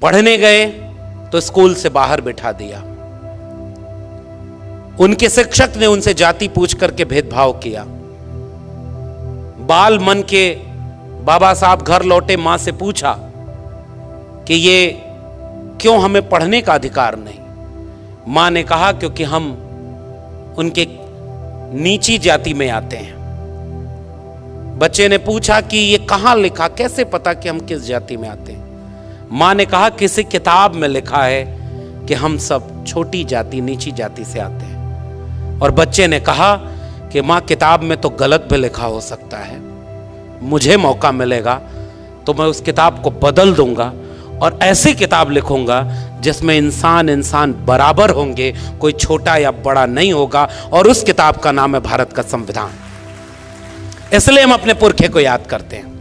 पढ़ने गए तो स्कूल से बाहर बिठा दिया। उनके शिक्षक ने उनसे जाति पूछ करके भेदभाव किया। बाल मन के बाबा साहब घर लौटे, मां से पूछा कि ये क्यों हमें पढ़ने का अधिकार नहीं। मां ने कहा क्योंकि हम उनके नीची जाति में आते हैं। बच्चे ने पूछा कि ये कहां लिखा, कैसे पता कि हम किस जाति में आते हैं। मां ने कहा किसी किताब में लिखा है कि हम सब छोटी जाति, नीची जाति से आते हैं। और बच्चे ने कहा कि मां किताब में तो गलत भी लिखा हो सकता है, मुझे मौका मिलेगा तो मैं उस किताब को बदल दूंगा और ऐसी किताब लिखूंगा जिसमें इंसान इंसान बराबर होंगे, कोई छोटा या बड़ा नहीं होगा। और उस किताब का नाम है भारत का संविधान। इसलिए हम अपने पुरखे को याद करते हैं,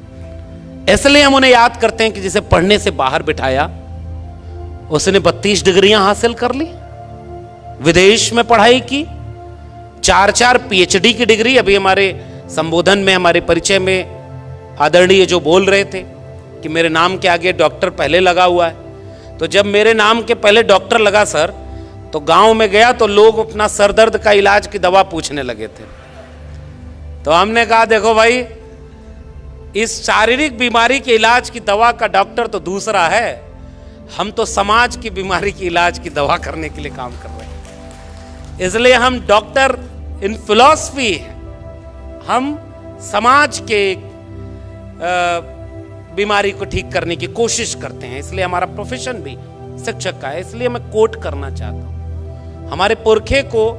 इसलिए हम उन्हें याद करते हैं कि जिसे पढ़ने से बाहर बिठाया उसने 32 डिग्रियां हासिल कर ली, विदेश में पढ़ाई की, 4-4 पीएचडी की डिग्री। अभी हमारे संबोधन में, हमारे परिचय में आदरणीय जो बोल रहे थे कि मेरे नाम के आगे डॉक्टर पहले लगा हुआ है, तो जब मेरे नाम के पहले डॉक्टर लगा सर, तो गांव में गया तो लोग अपना सर दर्द का इलाज की दवा पूछने लगे थे। तो हमने कहा देखो भाई, इस शारीरिक बीमारी के इलाज की दवा का डॉक्टर तो दूसरा है, हम तो समाज की बीमारी की इलाज की दवा करने के लिए काम कर रहे हैं। इसलिए हम डॉक्टर इन फिलॉसफी हैं, हम समाज के बीमारी को ठीक करने की कोशिश करते हैं। इसलिए हमारा प्रोफेशन भी शिक्षक का है। इसलिए मैं कोट करना चाहता हूं, हमारे पुरखे को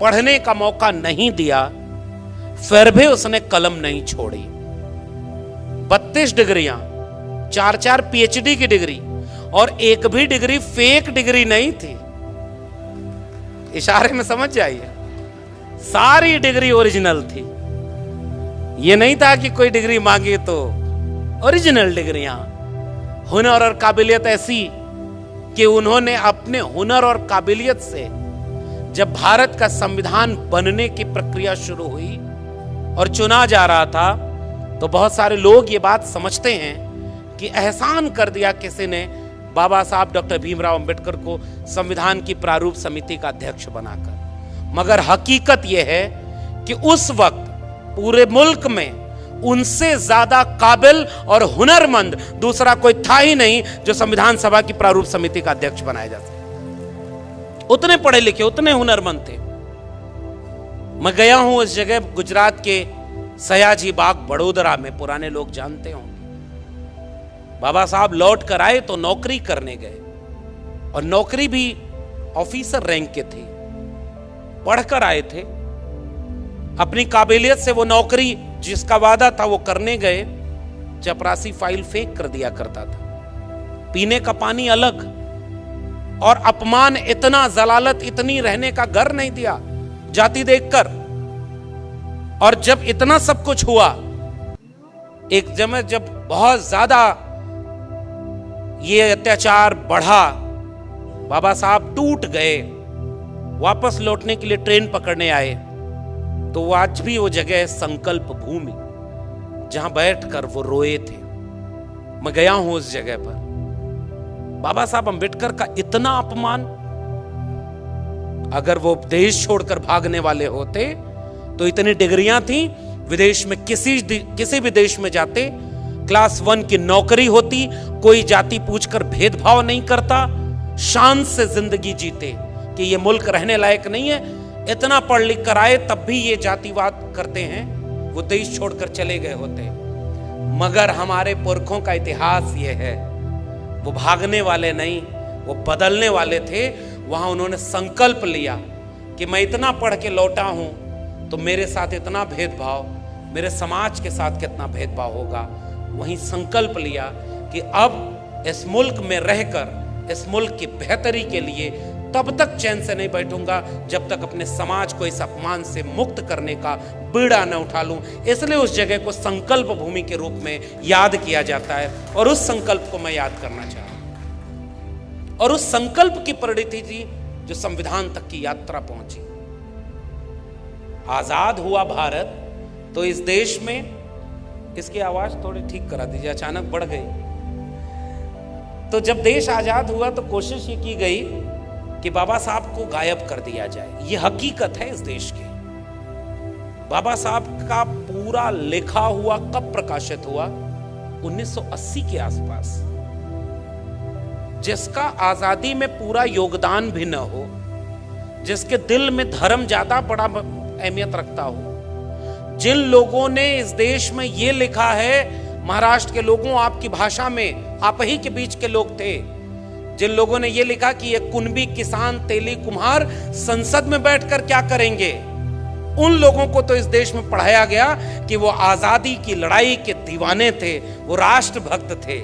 पढ़ने का मौका नहीं दिया, फिर भी उसने कलम नहीं छोड़ी। 32 डिग्रियां, 4-4 पीएचडी की डिग्री, और एक भी डिग्री फेक डिग्री नहीं थी। इशारे में समझ जाइए, सारी डिग्री ओरिजिनल थी। ये नहीं था कि कोई डिग्री मांगी तो ओरिजिनल डिग्रियां। हुनर और काबिलियत ऐसी कि उन्होंने अपने हुनर और काबिलियत से, जब भारत का संविधान बनने की प्रक्रिया शुरू हुई और चुना जा रहा था, तो बहुत सारे लोग ये बात समझते हैं कि एहसान कर दिया किसी ने बाबा साहब डॉक्टर भीमराव अंबेडकर को संविधान की प्रारूप समिति का अध्यक्ष बनाकर। मगर हकीकत यह है कि उस वक्त पूरे मुल्क में उनसे ज्यादा काबिल और हुनरमंद दूसरा कोई था ही नहीं जो संविधान सभा की प्रारूप समिति का अध्यक्ष बनाया जा सके। उतने पढ़े लिखे, उतने हुनरमंद थे। मैं गया हूं उस जगह, गुजरात के सयाजी बाग बड़ोदरा में, पुराने लोग जानते होंगे। बाबा साहब लौट कर आए तो नौकरी करने गए, और नौकरी भी ऑफिसर रैंक के थे, पढ़कर आए थे। अपनी काबिलियत से वो नौकरी जिसका वादा था वो करने गए, चपरासी फाइल फेंक कर दिया करता था, पीने का पानी अलग, और अपमान इतना, जलालत इतनी, रहने का घर नहीं दिया जाति देखकर। और जब इतना सब कुछ हुआ, एक जब बहुत ज्यादा ये अत्याचार बढ़ा, बाबा साहब टूट गए, वापस लौटने के लिए ट्रेन पकड़ने आए, तो वो आज भी वो जगह है संकल्प भूमि, जहां बैठकर वो रोए थे। मैं गया हूं उस जगह पर। बाबा साहब अंबेडकर का इतना अपमान, अगर वो देश छोड़कर भागने वाले होते तो इतनी डिग्रियां थी, विदेश में किसी भी देश में जाते, क्लास 1 की नौकरी होती, कोई जाति पूछकर भेदभाव नहीं करता, शान से जिंदगी जीते कि ये मुल्क रहने लायक नहीं है। इतना पढ़ लिख कर आए, तब भी ये जातिवाद करते हैं, वो देश छोड़कर चले गए होते। मगर हमारे पुरखों का इतिहास ये है, वो भागने वाले नहीं, वो बदलने वाले थे। वहां उन्होंने संकल्प लिया कि मैं इतना पढ़ के लौटा हूं तो मेरे साथ इतना भेदभाव, मेरे समाज के साथ कितना भेदभाव होगा। वहीं संकल्प लिया कि अब इस मुल्क में रहकर, इस मुल्क की बेहतरी के लिए तब तक चैन से नहीं बैठूंगा जब तक अपने समाज को इस अपमान से मुक्त करने का बीड़ा न उठा लूं। इसलिए उस जगह को संकल्प भूमि के रूप में याद किया जाता है, और उस संकल्प को मैं याद करना चाहता हूं। और उस संकल्प की परिणति थी जो संविधान तक की यात्रा पहुंची। आजाद हुआ भारत तो इस देश में, इसकी आवाज थोड़ी ठीक करा दीजिए, अचानक बढ़ गई। तो जब देश आजाद हुआ तो कोशिश ये की गई कि बाबा साहब को गायब कर दिया जाए। ये हकीकत है इस देश की। बाबा साहब का पूरा लिखा हुआ कब प्रकाशित हुआ? 1980 के आसपास। जिसका आजादी में पूरा योगदान भी न हो, जिसके दिल में धर्म ज्यादा बड़ा अहमियत रखता हो, जिन लोगों ने इस देश में यह लिखा है, महाराष्ट्र के लोगों आपकी भाषा में, आप ही के बीच के लोग थे, जिन लोगों ने यह लिखा कि ये कुंभी किसान तेली कुम्हार संसद में बैठकर क्या करेंगे, उन लोगों को तो इस देश में पढ़ाया गया कि वो आजादी की लड़ाई के दीवाने थे, वो राष्ट्रभक्त थे।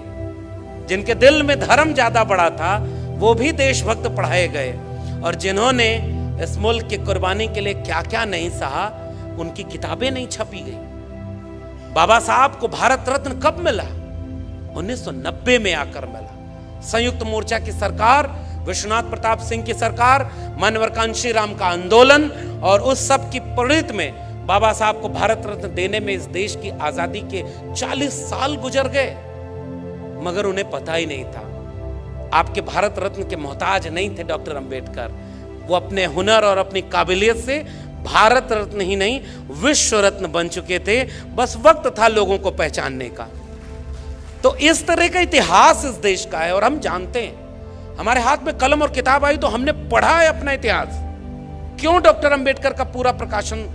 जिनके दिल में धर्म ज्यादा बड़ा था वो भी देशभक्त पढ़ाए गए, और जिन्होंने इस मुल्क की कुर्बानी के लिए क्या क्या नहीं सहा, उनकी किताबें नहीं छपी गई। बाबा साहब को भारत रत्न कब मिला? 1990 में आकर मिला। संयुक्त मोर्चा की सरकार, विश्वनाथ प्रताप सिंह की सरकार, मानवर कांशीराम का आंदोलन और उस सब की प्रेरित में बाबा साहब को भारत रत्न देने में इस देश की आजादी के 40 साल गुजर गए, मगर उन्हें पता ही नहीं था। आपके भारत रत्न के मोहताज नहीं थे डॉक्टर अंबेडकर। वो अपने हुनर और अपनी काबिलियत से भारत रत्न ही नहीं, विश्व रत्न बन चुके थे। बस वक्त था लोगों को पहचानने का। तो इस तरह का इतिहास इस देश का है, और हम जानते हैं। हमारे हाथ में कलम और किताब आई तो हमने पढ़ा है अपना इतिहास। क्यों डॉक्टर अंबेडकर का पूरा प्रकाशन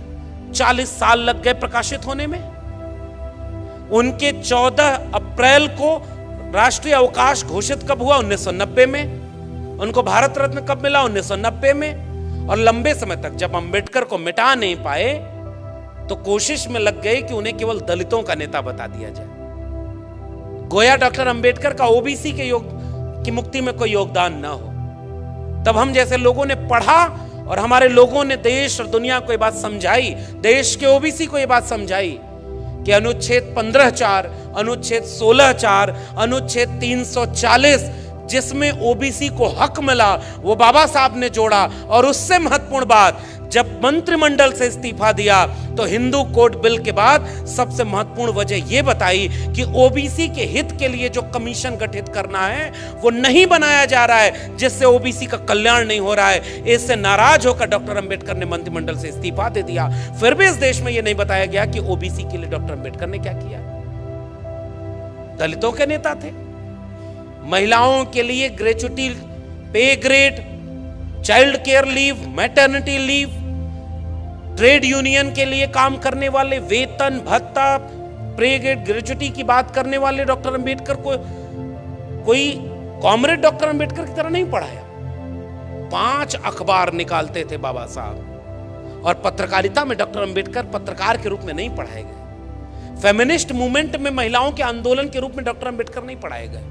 40 साल लग गए प्रकाशित होने में? उनके 14 अप्रैल को राष्ट्रीय अवकाश घोषित कब हुआ? 1990 में। उनको भारत रत्न कब मिला? 1990 में। और लंबे समय तक जब अंबेडकर को मिटा नहीं पाए तो कोशिश में लग गए कि उन्हें केवल दलितों का नेता बता दिया जाए। गोया डॉक्टर अंबेडकर का ओबीसी की मुक्ति में कोई योगदान ना हो। तब हम जैसे लोगों ने पढ़ा और हमारे लोगों ने देश और दुनिया को यह बात समझाई, देश के ओबीसी को यह बात समझाई कि अनुच्छेद 15(4), अनुच्छेद 16(4), अनुच्छेद 340 जिसमें ओबीसी को हक मिला, वो बाबा साहब ने जोड़ा। और उससे महत्वपूर्ण बात, जब मंत्रिमंडल से इस्तीफा दिया तो हिंदू कोड बिल के बाद सबसे महत्वपूर्ण वजह यह बताई कि ओबीसी के हित के लिए जो कमीशन गठित करना है वो नहीं बनाया जा रहा है, जिससे ओबीसी का कल्याण नहीं हो रहा है। इससे नाराज होकर डॉक्टर अंबेडकर ने मंत्रिमंडल से इस्तीफा दे दिया। फिर भी इस देश में यह नहीं बताया गया कि ओबीसी के लिए डॉक्टर अंबेडकर ने क्या किया। दलितों के नेता थे, महिलाओं के लिए ग्रेच्युटी, पे grade, child care leave, maternity leave, trade union के लिए काम करने वाले वेतन भत्ता, पे ग्रेड, ग्रेच्युटी की बात करने वाले डॉक्टर अंबेडकर को कोई कॉमरेड डॉक्टर अंबेडकर की तरह नहीं पढ़ाया। 5 अखबार निकालते थे बाबा साहब, और पत्रकारिता में डॉक्टर अंबेडकर पत्रकार के रूप में नहीं पढ़ाए गए। फेमिनिस्ट मूवमेंट में महिलाओं के आंदोलन के रूप में डॉक्टर अंबेडकर नहीं पढ़ाए गए।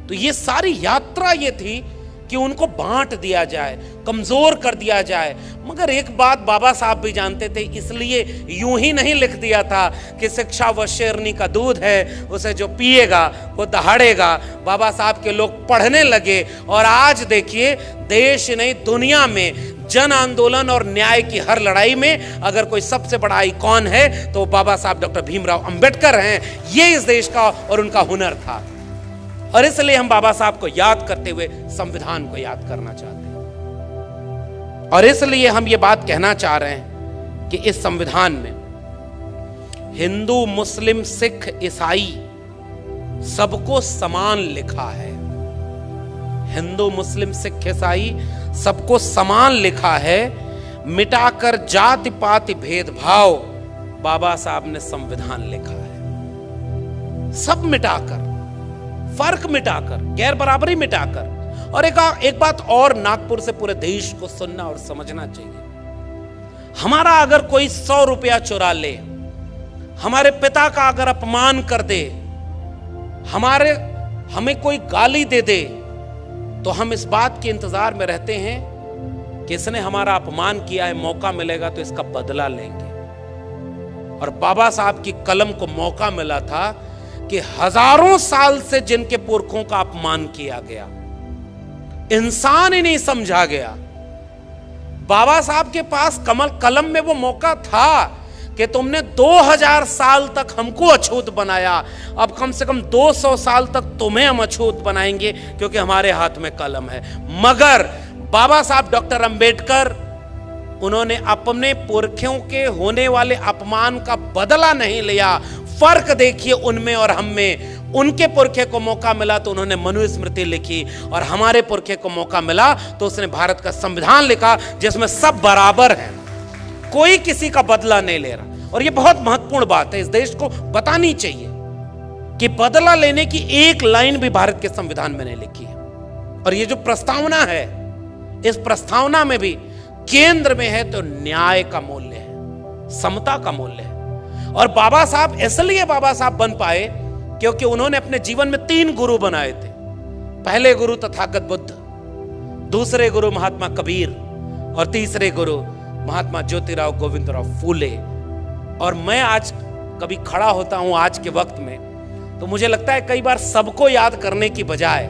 तो ये सारी यात्रा ये थी कि उनको बांट दिया जाए, कमजोर कर दिया जाए। मगर एक बात बाबा साहब भी जानते थे, इसलिए यूं ही नहीं लिख दिया था कि शिक्षा वो शेरनी का दूध है, उसे जो पिएगा वो दहाड़ेगा। बाबा साहब के लोग पढ़ने लगे, और आज देखिए देश नहीं दुनिया में जन आंदोलन और न्याय की हर लड़ाई में अगर कोई सबसे बड़ा आइकॉन है तो बाबा साहब डॉक्टर भीमराव अंबेडकर हैं। ये इस देश का और उनका हुनर था, और इसलिए हम बाबा साहब को याद करते हुए संविधान को याद करना चाहते हैं। और इसलिए हम ये बात कहना चाह रहे हैं कि इस संविधान में हिंदू, मुस्लिम, सिख, ईसाई सबको समान लिखा है। हिंदू, मुस्लिम, सिख, ईसाई सबको समान लिखा है। मिटाकर जाति पाति भेदभाव बाबा साहब ने संविधान लिखा है। सब मिटाकर, फर्क मिटाकर, गैर बराबरी मिटाकर। और एक बात और नागपुर से पूरे देश को सुनना और समझना चाहिए। हमारा अगर कोई 100 रुपया चुरा ले, हमारे पिता का अगर अपमान कर दे, हमें कोई गाली दे दे, तो हम इस बात के इंतजार में रहते हैं कि इसने हमारा अपमान किया है, मौका मिलेगा तो इसका बदला लेंगे। और बाबा साहब की कलम को मौका मिला था कि हजारों साल से जिनके पुरखों का अपमान किया गया, इंसान ही नहीं समझा गया, बाबा साहब के पास कलम में वो मौका था कि तुमने 2000 साल तक हमको अछूत बनाया, अब कम से कम 200 साल तक तुम्हें हम अछूत बनाएंगे क्योंकि हमारे हाथ में कलम है। मगर बाबा साहब डॉक्टर अंबेडकर, उन्होंने अपने पुरखों के होने वाले अपमान का बदला नहीं लिया। फर्क देखिए उनमें और हम में। उनके पुरखे को मौका मिला तो उन्होंने मनुस्मृति लिखी, और हमारे पुरखे को मौका मिला तो उसने भारत का संविधान लिखा जिसमें सब बराबर हैं, कोई किसी का बदला नहीं ले रहा। और यह बहुत महत्वपूर्ण बात है, इस देश को बतानी चाहिए कि बदला लेने की एक लाइन भी भारत के संविधान में नहीं लिखी है। और ये जो प्रस्तावना है, इस प्रस्तावना में भी केंद्र में है तो न्याय का मूल्य है, समता का मूल्य है। और बाबा साहब इसलिए बाबा साहब बन पाए क्योंकि उन्होंने अपने जीवन में 3 गुरु बनाए थे। पहले गुरु तथागत बुद्ध, दूसरे गुरु महात्मा कबीर, और तीसरे गुरु महात्मा ज्योतिराव गोविंदराव फूले। और मैं आज कभी खड़ा होता हूं आज के वक्त में, तो मुझे लगता है कई बार सबको याद करने की बजाय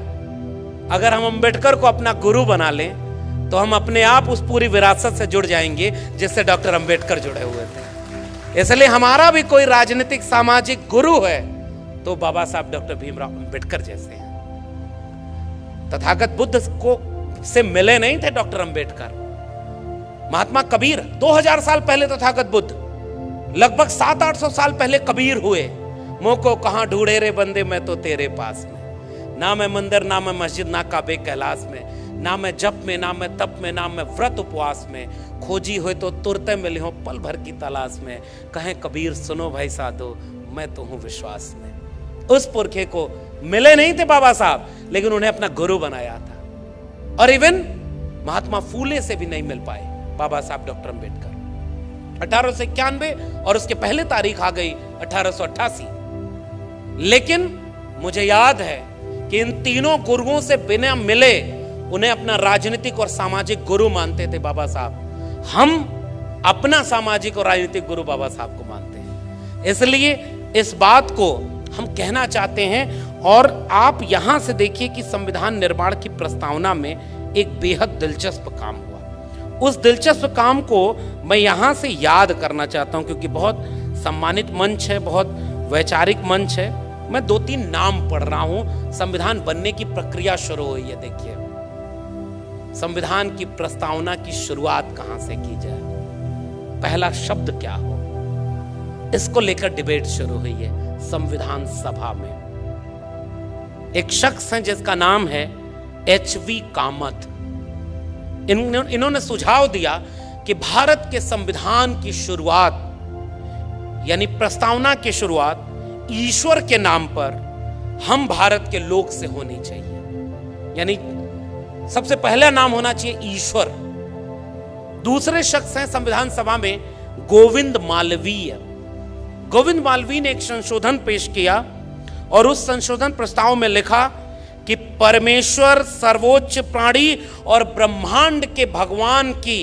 अगर हम अंबेडकर को अपना गुरु बना लें तो हम अपने आप उस पूरी विरासत से जुड़ जाएंगे जिससे डॉक्टर अंबेडकर जुड़े हुए थे। इसलिए हमारा भी कोई राजनीतिक सामाजिक गुरु है तो बाबा साहब डॉक्टर भीमराव अंबेडकर जैसे हैं। तथागत बुद्ध को से मिले नहीं थे डॉक्टर अंबेडकर। महात्मा कबीर 2000 साल पहले तथागत बुद्ध, लगभग 700-800 साल पहले कबीर हुए। मोह को कहां ढूंढे रे बंदे, मैं तो तेरे पास में। ना मैं मंदिर, ना मैं मस्जिद, ना काबे कैलाश में, ना मैं जप में, ना मैं तप में, ना मैं व्रत उपवास में। खोजी हुए तो तुरते मिले हो पल भर की तलाश में। कहें कबीर सुनो भाई साधो, मैं तो हूं विश्वास में। उस पुरखे को मिले नहीं थे बाबा साहब, लेकिन उन्हें अपना गुरु बनाया था। और इवन महात्मा फूले से भी नहीं मिल पाए बाबा साहब डॉक्टर अंबेडकर। 1891 और उसके पहले तारीख आ गई 1888। लेकिन मुझे याद है कि इन तीनों गुरुओं से बिना मिले उन्हें अपना राजनीतिक और सामाजिक गुरु मानते थे बाबा साहब। हम अपना सामाजिक और राजनीतिक गुरु बाबा साहब को मानते हैं। इसलिए इस बात को हम कहना चाहते हैं। और आप यहां से देखिए कि संविधान निर्माण की प्रस्तावना में एक बेहद दिलचस्प काम हुआ। उस दिलचस्प काम को मैं यहां से याद करना चाहता हूं क्योंकि बहुत सम्मानित मंच है, बहुत वैचारिक मंच है। मैं 2-3 नाम पढ़ रहा हूं। संविधान बनने की प्रक्रिया शुरू हुई है। देखिए, संविधान की प्रस्तावना की शुरुआत कहां से की जाए, पहला शब्द क्या हो, इसको लेकर डिबेट शुरू हुई है संविधान सभा में। एक शख्स हैं जिसका नाम है HV कामत। इन्होंने सुझाव दिया कि भारत के संविधान की शुरुआत यानी प्रस्तावना की शुरुआत ईश्वर के नाम पर हम भारत के लोग से होनी चाहिए। यानी सबसे पहला नाम होना चाहिए ईश्वर। दूसरे शख्स हैं संविधान सभा में गोविंद मालवीय। गोविंद मालवीय ने एक संशोधन पेश किया और उस संशोधन प्रस्ताव में लिखा कि परमेश्वर सर्वोच्च प्राणी और ब्रह्मांड के भगवान की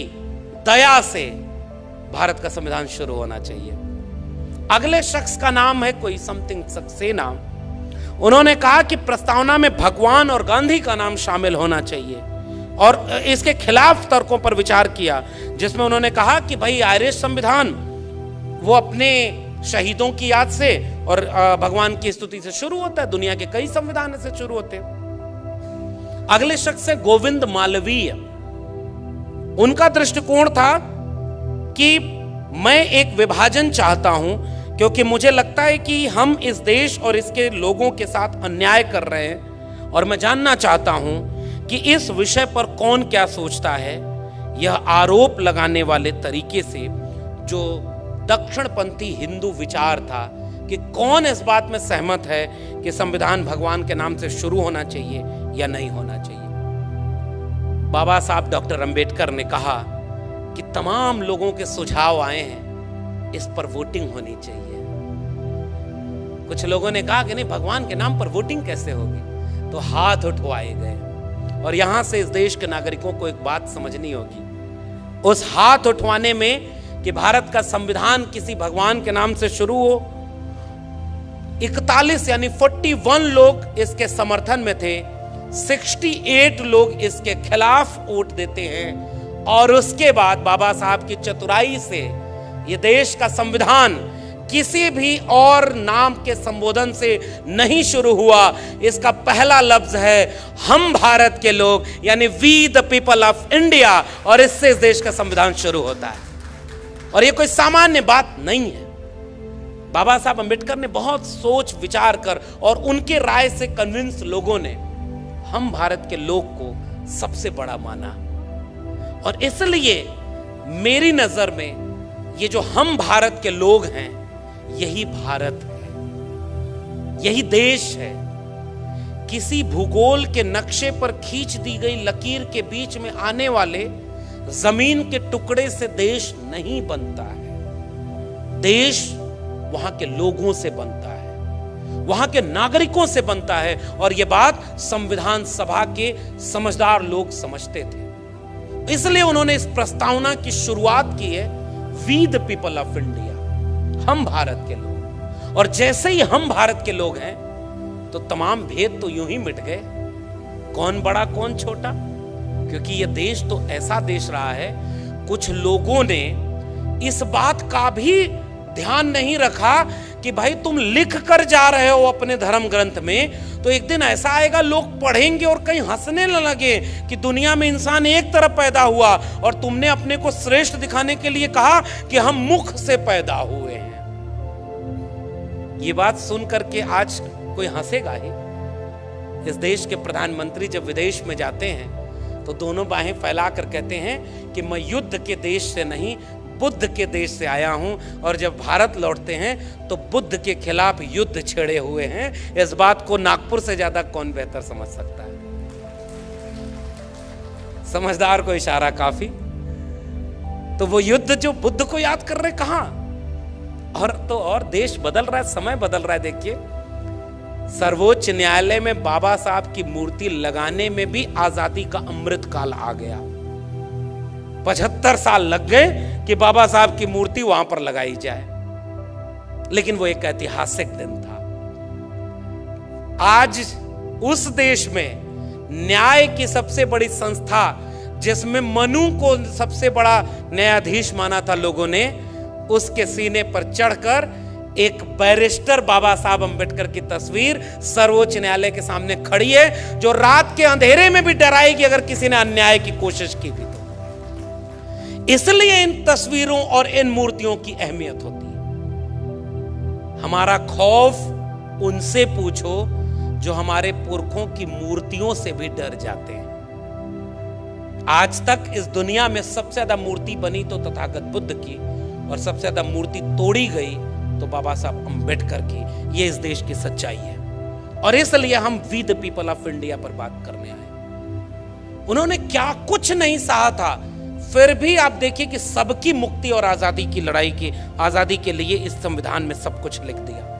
दया से भारत का संविधान शुरू होना चाहिए। अगले शख्स का नाम है कोई समथिंग सक्सेना। उन्होंने कहा कि प्रस्तावना में भगवान और गांधी का नाम शामिल होना चाहिए और इसके खिलाफ तर्कों पर विचार किया, जिसमें उन्होंने कहा कि भाई आयरिश संविधान वो अपने शहीदों की याद से और भगवान की स्तुति से शुरू होता है। दुनिया के कई संविधान से शुरू होते हैं। अगले शख्स है गोविंद मालवीय। उनका दृष्टिकोण था कि मैं एक विभाजन चाहता हूं क्योंकि मुझे लगता है कि हम इस देश और इसके लोगों के साथ अन्याय कर रहे हैं और मैं जानना चाहता हूं कि इस विषय पर कौन क्या सोचता है। यह आरोप लगाने वाले तरीके से जो दक्षिणपंथी हिंदू विचार था कि कौन इस बात में सहमत है कि संविधान भगवान के नाम से शुरू होना चाहिए या नहीं होना चाहिए। बाबा साहब डॉक्टर अंबेडकर ने कहा कि तमाम लोगों के सुझाव आए हैं, इस पर वोटिंग होनी चाहिए। कुछ लोगों ने कहा कि नहीं, भगवान के नाम पर वोटिंग कैसे होगी, तो हाथ उठवाए गए। और यहां से इस देश के नागरिकों को एक बात समझनी होगी, उस हाथ उठवाने में कि भारत का संविधान किसी भगवान के नाम से शुरू हो, 41 यानी 41 लोग इसके समर्थन में थे, 68 लोग इसके खिलाफ वोट देते हैं। और उसके बाद बाबा साहब की चतुराई से ये देश का संविधान किसी भी और नाम के संबोधन से नहीं शुरू हुआ। इसका पहला लफ्ज है हम भारत के लोग, यानी we the people of India, और इससे इस देश का संविधान शुरू होता है। और ये कोई सामान्य बात नहीं है। बाबा साहब अंबेडकर ने बहुत सोच विचार कर और उनके राय से कन्विंस लोगों ने हम भारत के लोग को सबसे बड़ा माना। और इसलिए मेरी नजर में ये जो हम भारत के लोग हैं, यही भारत है, यही देश है। किसी भूगोल के नक्शे पर खींच दी गई लकीर के बीच में आने वाले जमीन के टुकड़े से देश नहीं बनता है। देश वहां के लोगों से बनता है, वहां के नागरिकों से बनता है। और यह बात संविधान सभा के समझदार लोग समझते थे। इसलिए उन्होंने इस प्रस्तावना की शुरुआत की है, we the people of India, हम भारत के लोग। और जैसे ही हम भारत के लोग हैं तो तमाम भेद तो यूं ही मिट गए, कौन बड़ा कौन छोटा। क्योंकि यह देश तो ऐसा देश रहा है, कुछ लोगों ने इस बात का भी ध्यान नहीं रखा कि भाई तुम लिख कर जा रहे हो अपने धर्म ग्रंथ में, तो एक दिन ऐसा आएगा लोग पढ़ेंगे और कहीं हंसने न लगे कि दुनिया में इंसान एक तरफ पैदा हुआ और तुमने अपने को श्रेष्ठ दिखाने के लिए कहा कि हम मुख से पैदा हुए हैं। ये बात सुन करके आज कोई हंसेगा ही। इस देश के प्रधानमंत्री जब विदेश में जाते हैं तो दोनों बाहें फैलाकर कहते हैं कि मैं युद्ध के देश से नहीं, बुद्ध के देश से आया हूं। और जब भारत लौटते हैं तो बुद्ध के खिलाफ युद्ध छेड़े हुए हैं। इस बात को नागपुर से ज्यादा कौन बेहतर समझ सकता है। समझदार को इशारा काफी। तो वो युद्ध जो बुद्ध को याद कर रहे, कहां और देश बदल रहा है, समय बदल रहा है। देखिए, सर्वोच्च न्यायालय में बाबा साहब की मूर्ति लगाने में भी आजादी का अमृत काल आ गया। 75 साल लग गए कि बाबा साहब की मूर्ति वहां पर लगाई जाए, लेकिन वो एक ऐतिहासिक दिन था। आज उस देश में न्याय की सबसे बड़ी संस्था, जिसमें मनु को सबसे बड़ा न्यायाधीश माना था लोगों ने, उसके सीने पर चढ़कर एक बैरिस्टर बाबा साहब अंबेडकर की तस्वीर सर्वोच्च न्यायालय के सामने खड़ी है, जो रात के अंधेरे में भी डराएगी अगर किसी ने अन्याय की कोशिश की भी तो। इसलिए इन तस्वीरों और इन मूर्तियों की अहमियत होती है। हमारा खौफ उनसे पूछो जो हमारे पुरखों की मूर्तियों से भी डर जाते हैं। आज तक इस दुनिया में सबसे ज्यादा मूर्ति बनी तो तथागत बुद्ध की, और सबसे ज्यादा मूर्ति तोड़ी गई तो बाबा साहब अंबेडकर की। ये इस देश की सच्चाई है। और इसलिए हम we the people of India पर बात करने आए। उन्होंने क्या कुछ नहीं सहा था, फिर भी आप देखिए कि सबकी मुक्ति और आजादी की लड़ाई की, आजादी के लिए इस संविधान में सब कुछ लिख दिया।